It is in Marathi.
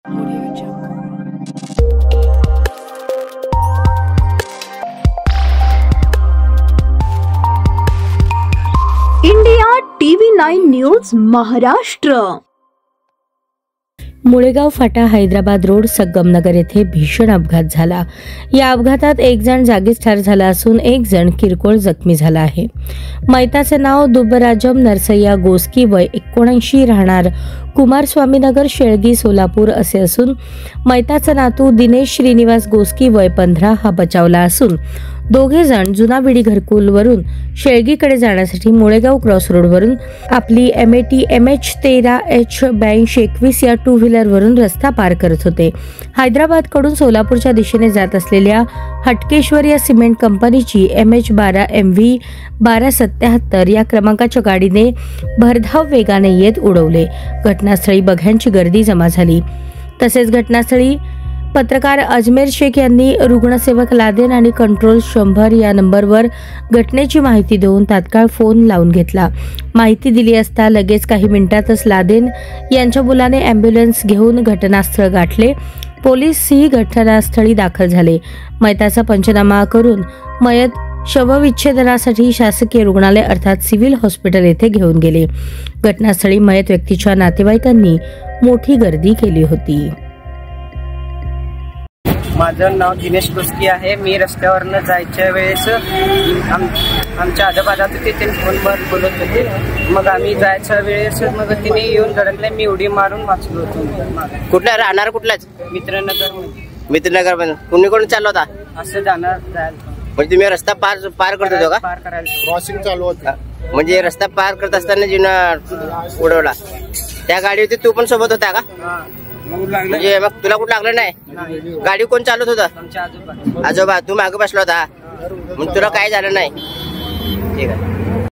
India TV9 news Maharashtra. Mulegaon फाटा हैदराबाद रोड संगमनगर येथे भीषण अपघात झाला। या अपघातात एक जण जागीच ठार झाला असून एक जण किरकोळ जखमी झाला आहे। मैताचे नाव दुब्बराजम नरसय्या गोस्की वय 79 राहणार कुमारस्वामीनगर शेळगी सोलापूर असे असून मैताचा नातू दिनेश श्रीनिवास गोस्की वय 15 हा बचावला असून दोघे जण जुना विडी घरकुल वरून शेळगीकडे जाण्यासाठी मुळेगाव क्रॉस रोड वरून आपली MAT MH 13H8221 या टू व्हीलर वरून रस्ता पार करत होते। हैदराबाद कडून सोलापूरच्या दिशेने जात असलेल्या हटकेश्वर या सिमेंट कंपनीची MH12 MV 1277 या क्रमांकाच्या गाडीने भरधाव वेगाने येत उडवले। घटनास्थळी बघ्यांची गर्दी जमा झाली। तसेच घटनास्थळी पत्रकार अजमेर शेख यांनी रुग्णसेवक लादेन आणि कंट्रोल 100 या नंबरवर घटनेची माहिती देऊन तात्काळ फोन लावून घेतला। माहिती दिली असता लगेच काही मिनिटातच लादेन यांच्या मुलाने ॲम्ब्युलन्स घेऊन घटनास्थळ गाठले। पोलीसही घटनास्थळी दाखल झाले। मैताचा पंचनामा करून मयत शवविच्छेदनासाठी शासकीय रुग्णालय अर्थात सिव्हिल हॉस्पिटल येथे घेऊन गेले। घटनास्थळी मयत व्यक्तीच्या नातेवाईकांनी मोठी गर्दी केली होती। माझं नाव दिनेश गोस्की आहे। मी रस्त्यावरनं जायच्या वेळेस आमच्या आजोबाला तिथे फोनवर बोलत होते। मग आम्ही जायच्या वेळेस मग तिने येऊन धडकले। मी उडी मारून वाचलो होतो। कुठला राहणार कुठलाच मित्रनगर कुणी कोण चालला होता असं जाणार जायला म्हणजे तुम्ही रस्ता पार करत होतो का? पार करायला क्रॉसिंग चालू होता म्हणजे रस्ता पार करत असताना जिना उडवला त्या गाडीवरती तू पण सोबत होता का? म्हणजे मग तुला कुठं लागलं नाही? गाडी कोण चालवत होता? आमच्या आजोबा। आजोबा तू मागे बसला होता मग तुला काय झालं नाही? ठीक आहे।